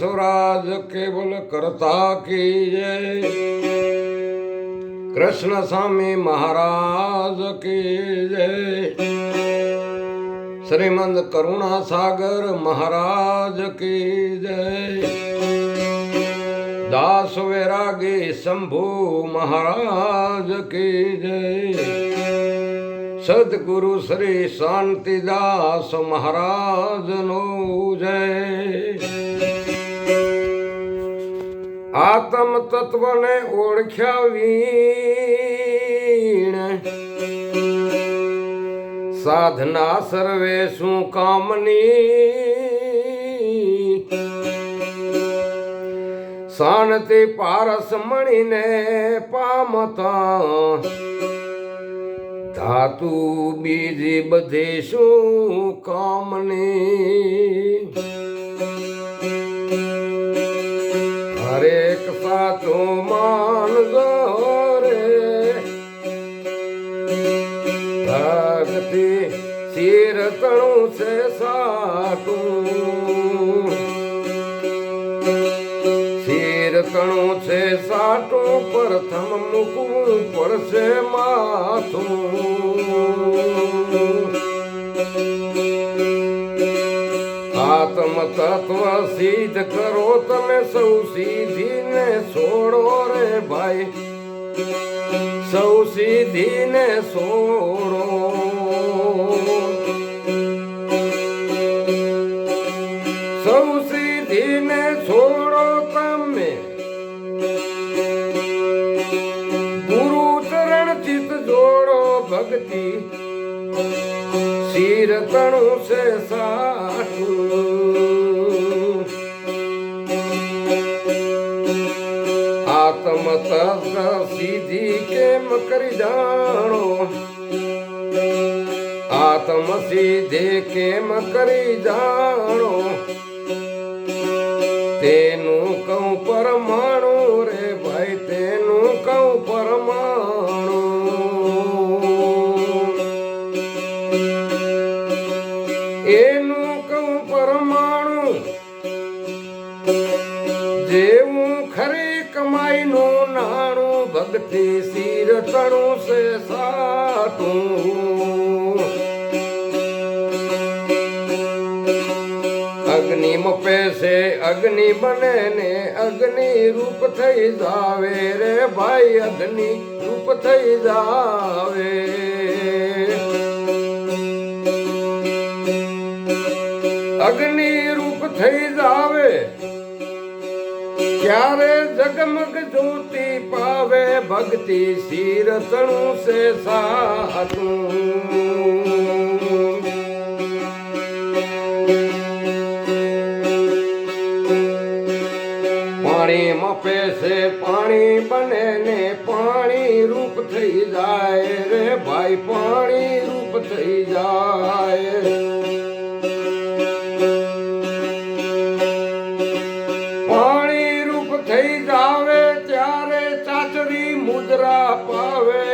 स्वराज केवल करता की जय। कृष्ण स्वामी महाराज की जय। श्रीमंत करुणा सागर महाराज की जय। दास वैरागी शंभु महाराज की जय। सदगुरु श्री शांतिदास महाराज नो जय। आत्म तत्व ने ओळख्या वीण साधना सर्वे शू कामनी। शांति पारस मणि ने पामता धातु बीजी बधे शू कामनी। हरेक साचो मान रे भक्ति सिर तणु से साटू। सिर तणु से साटू प्रथम मुकू पड़से माथू। आत्म तत्व सिद्ध करो तमे सौ सीधी ने छोड़ो रे भाई। सौ सीधी ने छोड़ो। सौ सीधी ने छोड़ो तमे गुरु चरण चित जोड़ो। भक्ति सिर तणु से साटू। आत्म तत्व सीधी केम करी जानो। आत्म सीधे केम करी जानो। तेनु कहूं परमाणु रे भाई। तेनु कहूं परमाणु। एनु कहूं परमाणु जेवू खरी कमाई नो नाणु। भक्ति सिर तणु से साटू। अग्नि मपे से अग्नि बने ने अग्नि रूप थई जावे रे भाई। अग्नि रूप थई जावे। अग्नि रूप थई जावे क्यारे जगमग ज्योति पावे। भक्ति सिर तणु से साटू। पानी मपे से पानी बने ने पानी रूप थई जाए रे भाई। पानी रूप थई जाए। पानी रूप थई जावे त्यारे चाचरी मुद्रा पावे।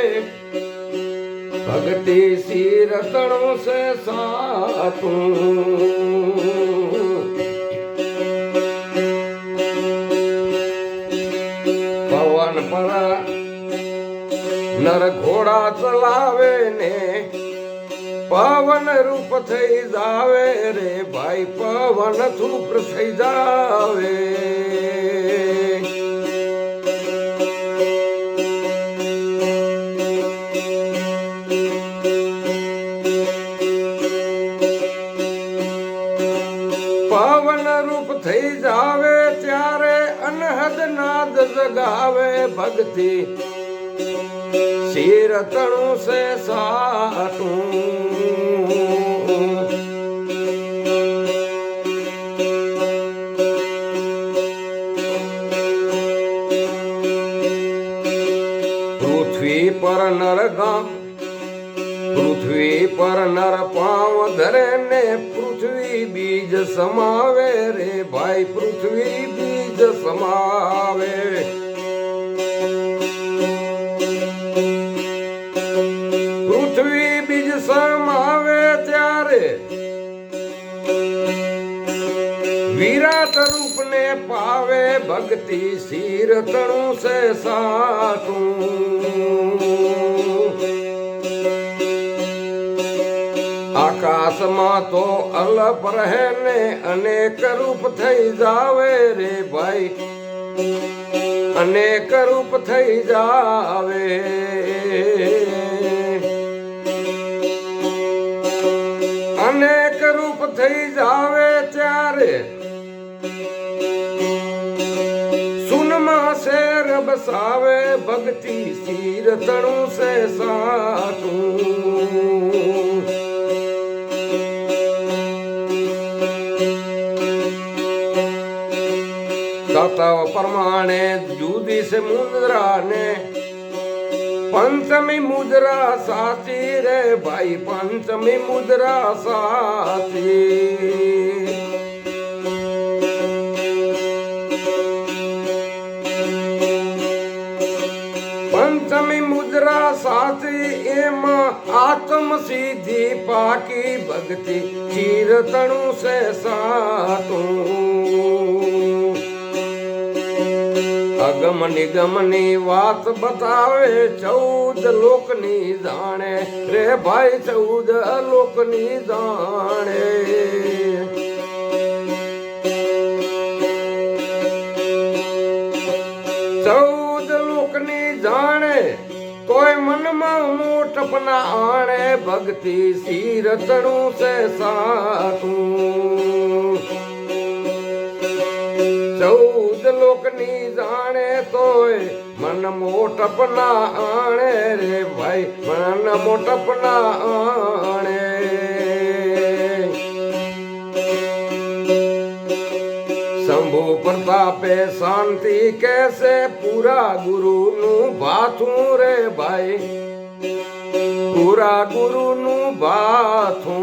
भक्ति सिर तणु से साटू। पवन पर नर घोड़ा चलावे ने पवन रूप थई जावे रे भाई। पवन रूप थई जावे। पवन रूप थई जावे त्यारे अनहद नाद जगावे। भक्ति सिर तणु से साटू। पृथ्वी पर नर गाम पृथ्वी पर नर पांव धरे ने पृथ्वी बीज समावे रे भाई। पृथ्वी बीज समावे। पृथ्वी बीज समावे त्यारे विराट रूप ने ने पावे भक्ति सिर तणु से साटू आकाश में तो अलप रहे ने अनेक रूप थई जावे रे भाई अनेक रूप थई जावे अनेक रूप थई जावे त्यारे सुनमा शेर बसावे भक्ति सिर तणु से साटू तत्व प्रमाणे जूदी से मुद्रा ने पंचमी मुद्रा साची रे भाई पंचमी मुद्रा साची पंचमी मुद्रा साची एम आत्म सीधी पाकी भक्ति चीर तणु से साटू अगम निगमनी वात बतावे 14 लोकनी जाने रे भाई 14 लोकनी जाने जाने कोई मन में मोटपना आने भक्ति सिर तणु से साटू 14 लोकनी जाने तोय मन मोटपना आने रे भाई मन मोटपना आने शंभु प्रतापे शांति कैसे पूरा गुरु नु बाथू रे भाई पूरा गुरु नु बाथू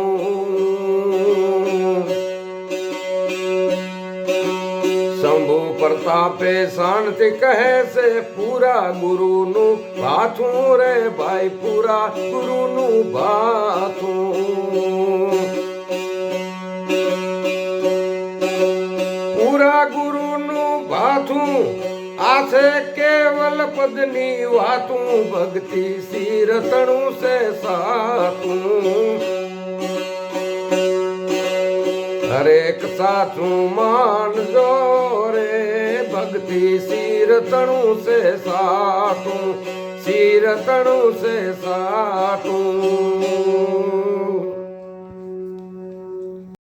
शंभु प्रतापे शांति कहे से पूरा गुरु नु बाथू रे भाई पूरा गुरु नु बाथू पूरा गुरु नु बाथू आसे केवल पदनी वातू भक्ति सिर तणु से साटू हरेक साचू मान जो रे भक्ति सिर तणु से साटू सिर तणु से साटू